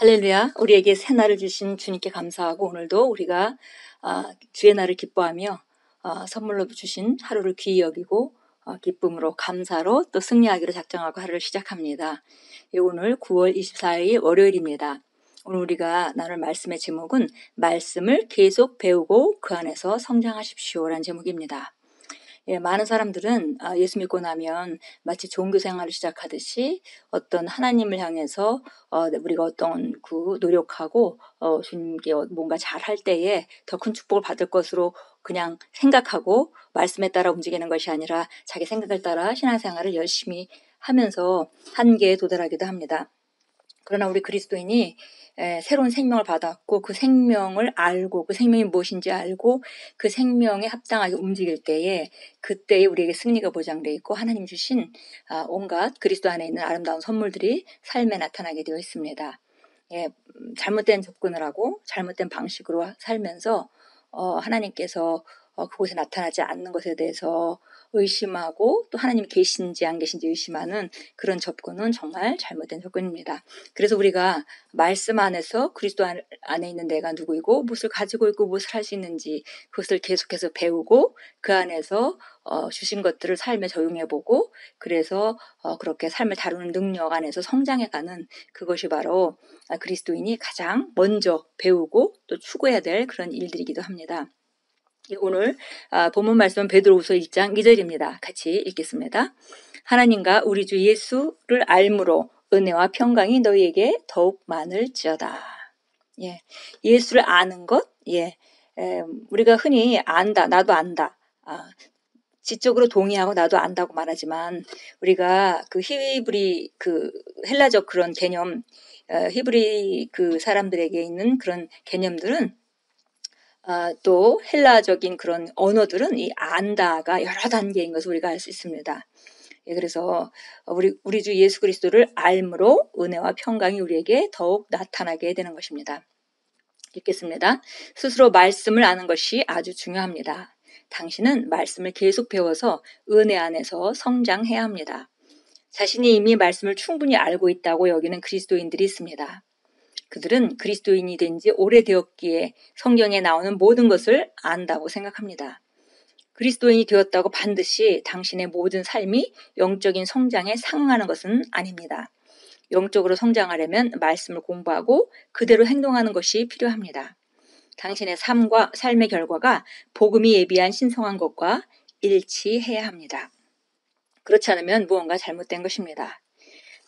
할렐루야. 우리에게 새 날을 주신 주님께 감사하고 오늘도 우리가 주의 날을 기뻐하며 선물로 주신 하루를 귀히 여기고 기쁨으로 감사로 또 승리하기로 작정하고 하루를 시작합니다. 오늘 9월 24일 월요일입니다. 오늘 우리가 나눌 말씀의 제목은 말씀을 계속 배우고 그 안에서 성장하십시오라는 제목입니다. 많은 사람들은 예수 믿고 나면 마치 종교 생활을 시작하듯이 어떤 하나님을 향해서 우리가 어떤 노력하고 주님께 뭔가 잘할 때에 더 큰 축복을 받을 것으로 그냥 생각하고 말씀에 따라 움직이는 것이 아니라 자기 생각을 따라 신앙생활을 열심히 하면서 한계에 도달하기도 합니다. 그러나 우리 그리스도인이 새로운 생명을 받았고 그 생명을 알고 그 생명이 무엇인지 알고 그 생명에 합당하게 움직일 때에 그때에 우리에게 승리가 보장되어 있고 하나님 주신 온갖 그리스도 안에 있는 아름다운 선물들이 삶에 나타나게 되어 있습니다. 잘못된 접근을 하고 잘못된 방식으로 살면서 하나님께서 그곳에 나타나지 않는 것에 대해서 의심하고 또 하나님이 계신지 안 계신지 의심하는 그런 접근은 정말 잘못된 접근입니다. 그래서 우리가 말씀 안에서 그리스도 안에 있는 내가 누구이고 무엇을 가지고 있고 무엇을 할 수 있는지 그것을 계속해서 배우고 그 안에서 주신 것들을 삶에 적용해보고 그래서 그렇게 삶을 다루는 능력 안에서 성장해가는 그것이 바로 그리스도인이 가장 먼저 배우고 또 추구해야 될 그런 일들이기도 합니다. 오늘 본문 말씀은 베드로후서 1장 2절입니다. 같이 읽겠습니다. 하나님과 우리 주 예수를 알므로 은혜와 평강이 너희에게 더욱 많을지어다. 예수를 아는 것, 우리가 흔히 안다, 나도 안다. 지적으로 동의하고 나도 안다고 말하지만 우리가 그 히브리 헬라적 그런 개념, 히브리 사람들에게 있는 그런 개념들은 또 헬라적인 그런 언어들은 이 안다가 여러 단계인 것을 우리가 알 수 있습니다. 그래서 우리 주 예수 그리스도를 알므로 은혜와 평강이 우리에게 더욱 나타나게 되는 것입니다. 읽겠습니다. 스스로 말씀을 아는 것이 아주 중요합니다. 당신은 말씀을 계속 배워서 은혜 안에서 성장해야 합니다. 자신이 이미 말씀을 충분히 알고 있다고 여기는 그리스도인들이 있습니다. 그들은 그리스도인이 된 지 오래되었기에 성경에 나오는 모든 것을 안다고 생각합니다. 그리스도인이 되었다고 반드시 당신의 모든 삶이 영적인 성장에 상응하는 것은 아닙니다. 영적으로 성장하려면 말씀을 공부하고 그대로 행동하는 것이 필요합니다. 당신의 삶의 결과가 복음이 예비한 신성한 것과 일치해야 합니다. 그렇지 않으면 무언가 잘못된 것입니다.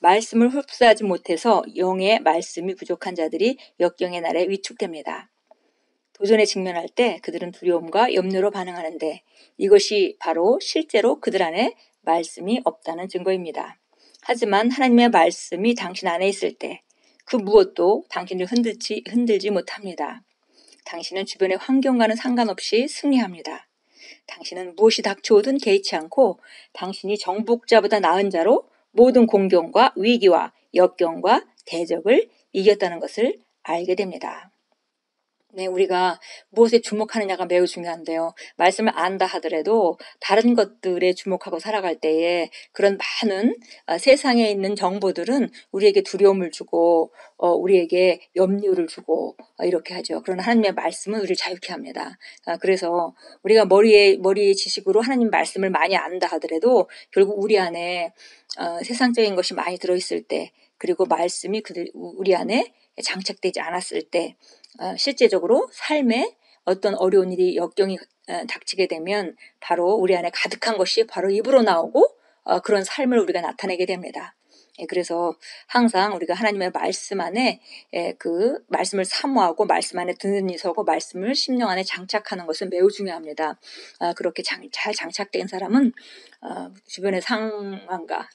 말씀을 흡수하지 못해서 영의 말씀이 부족한 자들이 역경의 날에 위축됩니다. 도전에 직면할 때 그들은 두려움과 염려로 반응하는데 이것이 바로 실제로 그들 안에 말씀이 없다는 증거입니다. 하지만 하나님의 말씀이 당신 안에 있을 때 그 무엇도 당신을 흔들지 못합니다. 당신은 주변의 환경과는 상관없이 승리합니다. 당신은 무엇이 닥쳐오든 개의치 않고 당신이 정복자보다 나은 자로 모든 공경과 위기와 역경과 대적을 이겼다는 것을 알게 됩니다. 우리가 무엇에 주목하느냐가 매우 중요한데요. 말씀을 안다 하더라도 다른 것들에 주목하고 살아갈 때에 그런 많은 세상에 있는 정보들은 우리에게 두려움을 주고 우리에게 염려를 주고 이렇게 하죠. 그러나 하나님의 말씀은 우리를 자유케 합니다. 그래서 우리가 머리에 지식으로 하나님 말씀을 많이 안다 하더라도 결국 우리 안에 세상적인 것이 많이 들어있을 때 그리고 말씀이 우리 안에 장착되지 않았을 때 실제적으로 삶에 어떤 어려운 일이 역경이 닥치게 되면 바로 우리 안에 가득한 것이 바로 입으로 나오고 그런 삶을 우리가 나타내게 됩니다. 그래서 항상 우리가 하나님의 말씀 안에 그 말씀을 사모하고 말씀 안에 든든히 서고 말씀을 심령 안에 장착하는 것은 매우 중요합니다. 그렇게 잘 장착된 사람은 주변의 상황과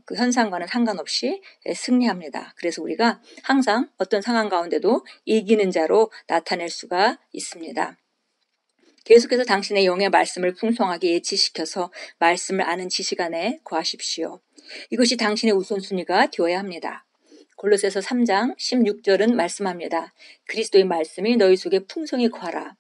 그 현상과는 상관없이 승리합니다. 그래서 우리가 항상 어떤 상황 가운데도 이기는 자로 나타낼 수가 있습니다. 계속해서 당신의 영의 말씀을 풍성하게 예치시켜서 말씀을 아는 지식 안에 구하십시오. 이것이 당신의 우선순위가 되어야 합니다. 골로새서 3장 16절은 말씀합니다. 그리스도의 말씀이 너희 속에 풍성히 거하라.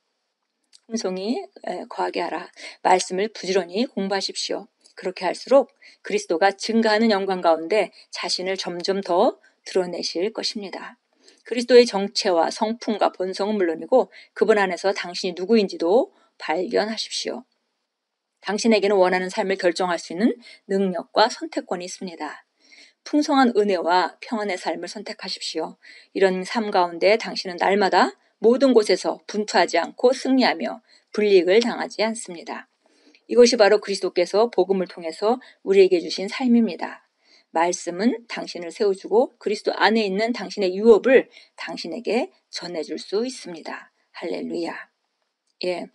풍성히 거하게 하라. 말씀을 부지런히 공부하십시오. 그렇게 할수록 그리스도가 증가하는 영광 가운데 자신을 점점 더 드러내실 것입니다. 그리스도의 정체와 성품과 본성은 물론이고 그분 안에서 당신이 누구인지도 발견하십시오. 당신에게는 원하는 삶을 결정할 수 있는 능력과 선택권이 있습니다. 풍성한 은혜와 평안의 삶을 선택하십시오. 이런 삶 가운데 당신은 날마다 모든 곳에서 분투하지 않고 승리하며 불이익을 당하지 않습니다. 이것이 바로 그리스도께서 복음을 통해서 우리에게 주신 삶입니다. 말씀은 당신을 세워주고 그리스도 안에 있는 당신의 유업을 당신에게 전해줄 수 있습니다. 할렐루야. 예.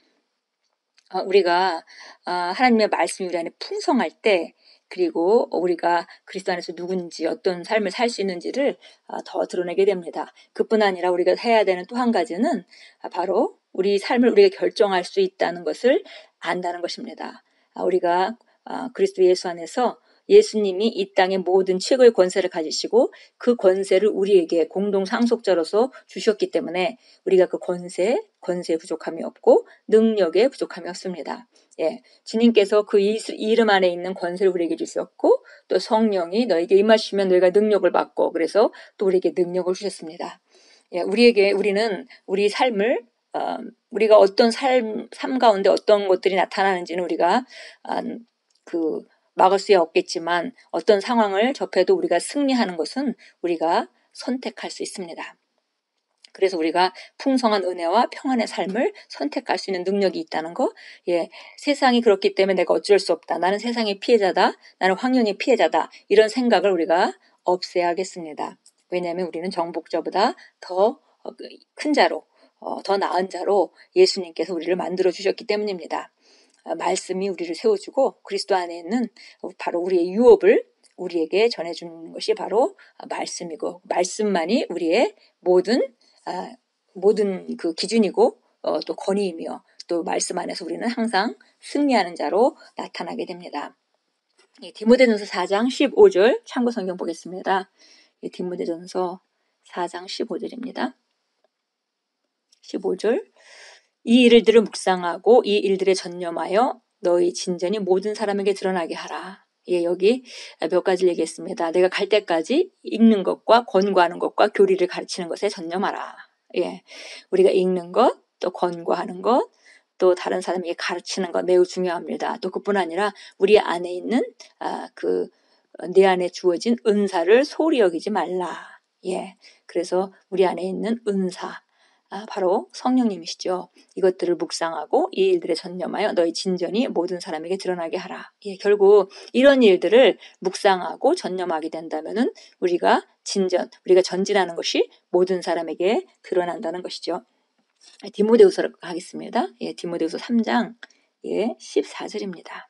우리가 하나님의 말씀이 우리 안에 풍성할 때 그리고 우리가 그리스도 안에서 누군지 어떤 삶을 살 수 있는지를 더 드러내게 됩니다. 그뿐 아니라 우리가 해야 되는 또 한 가지는 바로 우리 삶을 우리가 결정할 수 있다는 것을 안다는 것입니다. 우리가 그리스도 예수 안에서 예수님이 이 땅의 모든 최고의 권세를 가지시고 그 권세를 우리에게 공동 상속자로서 주셨기 때문에 우리가 그 권세에 부족함이 없고 능력에 부족함이 없습니다. 예, 주님께서 그 이름 안에 있는 권세를 우리에게 주셨고 또 성령이 너에게 임하시면 너희가 능력을 받고 그래서 또 우리에게 능력을 주셨습니다. 예, 우리는 우리 삶을 우리가 어떤 삶 가운데 어떤 것들이 나타나는지는 우리가 막을 수야 없겠지만 어떤 상황을 접해도 우리가 승리하는 것은 우리가 선택할 수 있습니다. 그래서 우리가 풍성한 은혜와 평안의 삶을 선택할 수 있는 능력이 있다는 거. 예, 세상이 그렇기 때문에 내가 어쩔 수 없다. 나는 세상의 피해자다. 나는 환경의 피해자다. 이런 생각을 우리가 없애야겠습니다. 왜냐하면 우리는 정복자보다 더 큰 자로, 더 나은 자로 예수님께서 우리를 만들어 주셨기 때문입니다. 말씀이 우리를 세워주고 그리스도 안에 있는 바로 우리의 유업을 우리에게 전해주는 것이 바로 말씀이고 말씀만이 우리의 모든 그 기준이고 또 권위이며 또 말씀 안에서 우리는 항상 승리하는 자로 나타나게 됩니다. 디모데전서 4장 15절 참고 성경 보겠습니다. 디모데전서 4장 15절입니다. 15절 이 일들을 묵상하고 이 일들에 전념하여 너희 진전이 모든 사람에게 드러나게 하라. 예, 여기 몇 가지를 얘기했습니다. 내가 갈 때까지 읽는 것과 권고하는 것과 교리를 가르치는 것에 전념하라. 예, 우리가 읽는 것, 또 권고하는 것, 또 다른 사람에게 가르치는 것 매우 중요합니다. 또 그뿐 아니라 우리 안에 있는 내 안에 주어진 은사를 소홀히 여기지 말라. 예, 그래서 우리 안에 있는 은사 바로 성령님이시죠. 이것들을 묵상하고 이 일들에 전념하여 너희 진전이 모든 사람에게 드러나게 하라. 예, 결국 이런 일들을 묵상하고 전념하게 된다면은 우리가 전진하는 것이 모든 사람에게 드러난다는 것이죠. 디모데후서를 하겠습니다. 예, 디모데후서 3장 14절입니다.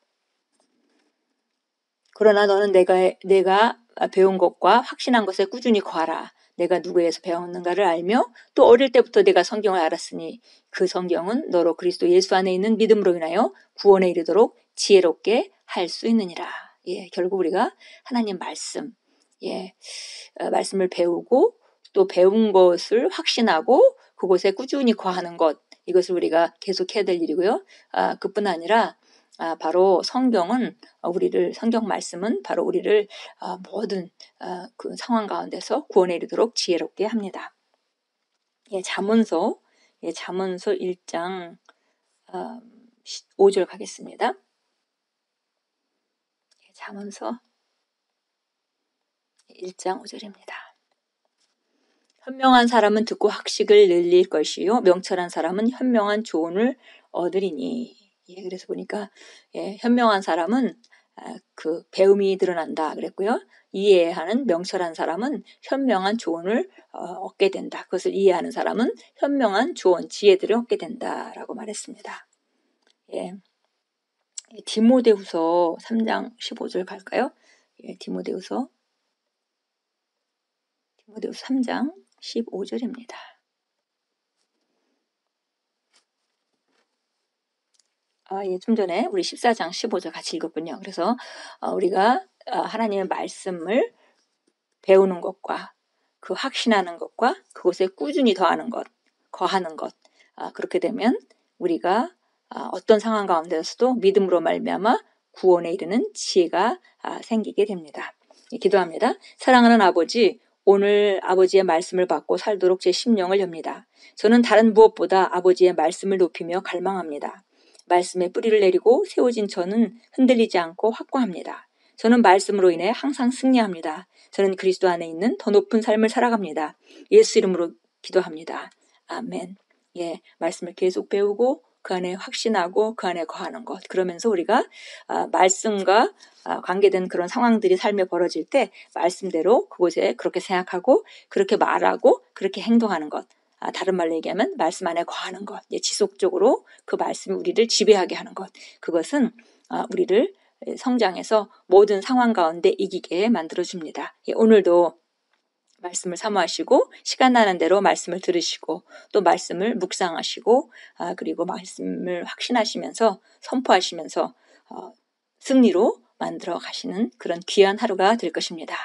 그러나 너는 내가 배운 것과 확신한 것에 꾸준히 거하라. 내가 누구에서 배웠는가를 알며 또 어릴 때부터 내가 성경을 알았으니 그 성경은 너로 그리스도 예수 안에 있는 믿음으로 인하여 구원에 이르도록 지혜롭게 할 수 있느니라. 예, 결국 우리가 하나님 말씀, 말씀을 배우고 또 배운 것을 확신하고 그곳에 꾸준히 거하는 것, 이것을 우리가 계속해야 될 일이고요. 그뿐 아니라 바로 성경 말씀은 바로 우리를 모든 그 상황 가운데서 구원에 이르도록 지혜롭게 합니다. 잠언서 1장 5절 가겠습니다. 잠언서 1장 5절입니다. 현명한 사람은 듣고 학식을 늘릴 것이요 명철한 사람은 현명한 조언을 얻으리니. 예, 그래서 보니까 현명한 사람은 그 배움이 드러난다 그랬고요. 이해하는 명철한 사람은 현명한 조언을 얻게 된다. 그것을 이해하는 사람은 현명한 조언, 지혜들을 얻게 된다라고 말했습니다. 예. 디모데후서 3장 15절 갈까요? 예, 디모데후서 3장 15절입니다. 좀 전에 우리 14장 15절 같이 읽었군요. 그래서 우리가 하나님의 말씀을 배우는 것과 그 확신하는 것과 그곳에 꾸준히 거하는 것 그렇게 되면 우리가 어떤 상황 가운데서도 믿음으로 말미암아 구원에 이르는 지혜가 생기게 됩니다. 기도합니다. 사랑하는 아버지, 오늘 아버지의 말씀을 받고 살도록 제 심령을 엽니다. 저는 다른 무엇보다 아버지의 말씀을 높이며 갈망합니다. 말씀에 뿌리를 내리고 세워진 저는 흔들리지 않고 확고합니다. 저는 말씀으로 인해 항상 승리합니다. 저는 그리스도 안에 있는 더 높은 삶을 살아갑니다. 예수 이름으로 기도합니다. 아멘. 예, 말씀을 계속 배우고 그 안에 확신하고 그 안에 거하는 것. 그러면서 우리가 말씀과 관계된 그런 상황들이 삶에 벌어질 때 말씀대로 그곳에 그렇게 생각하고 그렇게 말하고 그렇게 행동하는 것. 다른 말로 얘기하면 말씀 안에 거하는 것. 지속적으로 그 말씀이 우리를 지배하게 하는 것. 그것은 우리를 성장해서 모든 상황 가운데 이기게 만들어줍니다. 오늘도 말씀을 사모하시고 시간 나는 대로 말씀을 들으시고 또 말씀을 묵상하시고 그리고 말씀을 확신하시면서 선포하시면서 승리로 만들어 가시는 그런 귀한 하루가 될 것입니다.